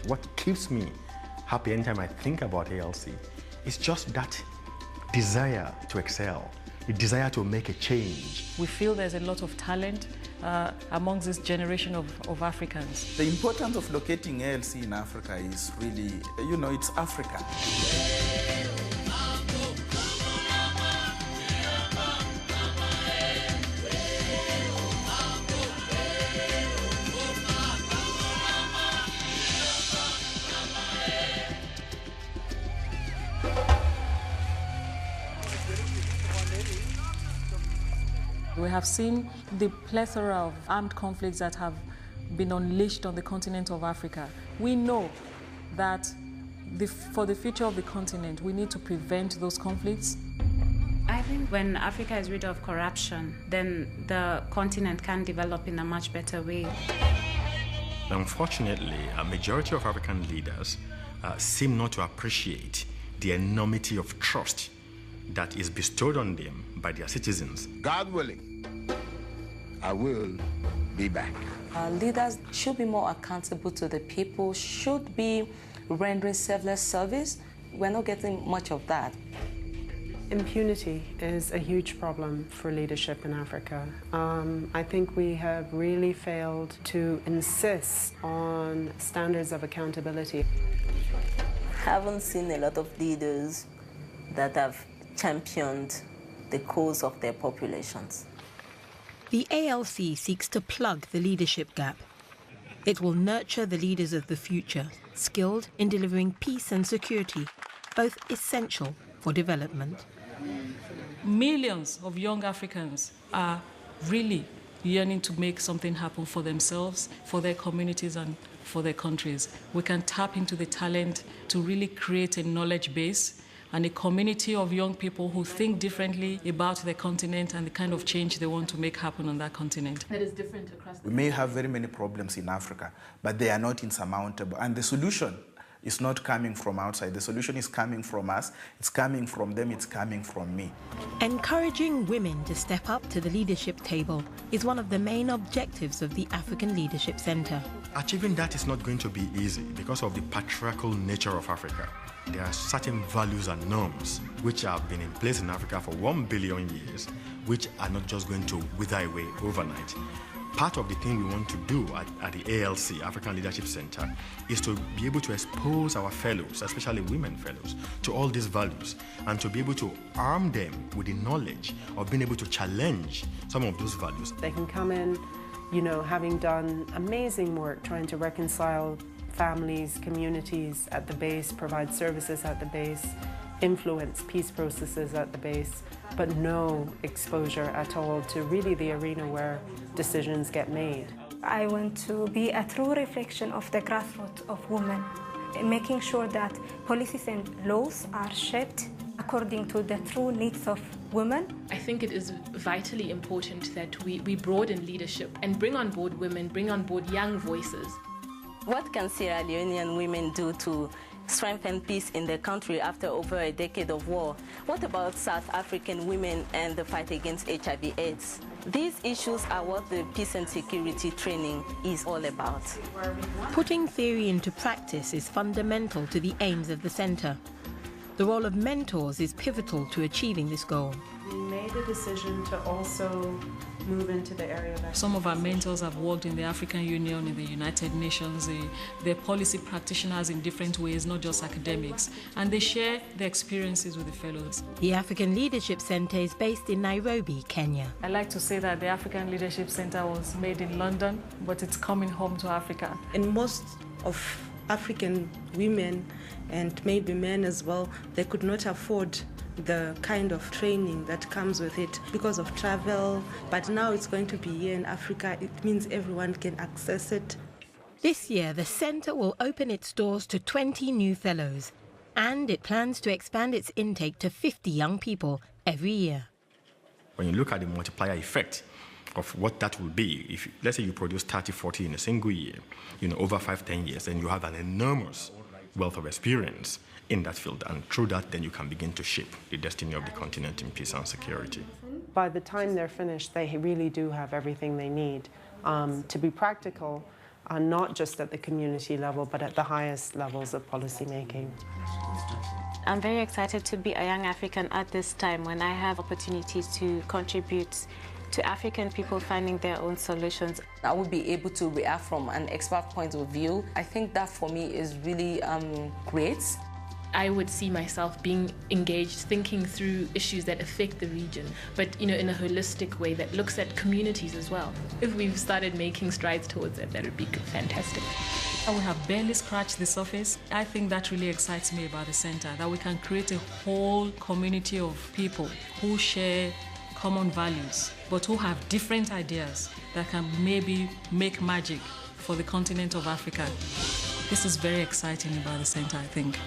What keeps me happy anytime I think about ALC is just that desire to excel, the desire to make a change. We feel there's a lot of talent amongst this generation of Africans. The importance of locating ALC in Africa is really, it's Africa. We have seen the plethora of armed conflicts that have been unleashed on the continent of Africa. We know that for the future of the continent, we need to prevent those conflicts. I think when Africa is rid of corruption, then the continent can develop in a much better way. Unfortunately, a majority of African leaders seem not to appreciate the enormity of trust that is bestowed on them by their citizens. God willing, I will be back. Leaders should be more accountable to the people, should be rendering selfless service. We're not getting much of that. Impunity is a huge problem for leadership in Africa. I think we have really failed to insist on standards of accountability. Haven't seen a lot of leaders that have championed the cause of their populations. The ALC seeks to plug the leadership gap. It will nurture the leaders of the future, skilled in delivering peace and security, both essential for development. Millions of young Africans are really yearning to make something happen for themselves, for their communities, and for their countries. We can tap into the talent to really create a knowledge base and a community of young people who think differently about the continent and the kind of change they want to make happen on that continent. That is different across the We may have very many problems in Africa, but they are not insurmountable. And the solution is not coming from outside. The solution is coming from us. It's coming from them. It's coming from me. Encouraging women to step up to the leadership table is one of the main objectives of the African Leadership Centre. Achieving that is not going to be easy because of the patriarchal nature of Africa. There are certain values and norms which have been in place in Africa for 1 billion years, which are not just going to wither away overnight. Part of the thing we want to do at the ALC, African Leadership Center, is to be able to expose our fellows, especially women fellows, to all these values and to be able to arm them with the knowledge of being able to challenge some of those values. They can come in, having done amazing work trying to reconcile families, communities at the base, provide services at the base, influence peace processes at the base, but no exposure at all to really the arena where decisions get made. I want to be a true reflection of the grassroots of women, making sure that policies and laws are shaped according to the true needs of women. I think it is vitally important that we broaden leadership and bring on board women, bring on board young voices. What can Sierra Leonean women do to strengthen peace in their country after over a decade of war? What about South African women and the fight against HIV/AIDS? These issues are what the peace and security training is all about. Putting theory into practice is fundamental to the aims of the centre. The role of mentors is pivotal to achieving this goal. We made a decision to also move into the area of... Some of our mentors have worked in the African Union, in the United Nations. They're policy practitioners in different ways, not just academics, and they share their experiences with the fellows. The African Leadership Centre is based in Nairobi, Kenya. I like to say that the African Leadership Centre was made in London, but it's coming home to Africa. And most of African women and maybe men as well, they could not afford the kind of training that comes with it because of travel, but now it's going to be here in Africa. It means everyone can access it. This year, the centre will open its doors to 20 new fellows, and it plans to expand its intake to 50 young people every year. When you look at the multiplier effect of what that will be, if let's say you produce 30, 40 in a single year, over 5-10 years, then you have an enormous wealth of experience in that field, and through that then you can begin to shape the destiny of the continent in peace and security. By the time they're finished, they really do have everything they need. To be practical, are not just at the community level, but at the highest levels of policy making. I'm very excited to be a young African at this time when I have opportunities to contribute to African people finding their own solutions. I would be able to react from an expert point of view. I think that for me is really great. I would see myself being engaged, thinking through issues that affect the region, but in a holistic way that looks at communities as well. If we've started making strides towards that, that would be fantastic. We have barely scratched the surface. I think that really excites me about the center, that we can create a whole community of people who share common values, but who have different ideas that can maybe make magic for the continent of Africa. This is very exciting about the center, I think.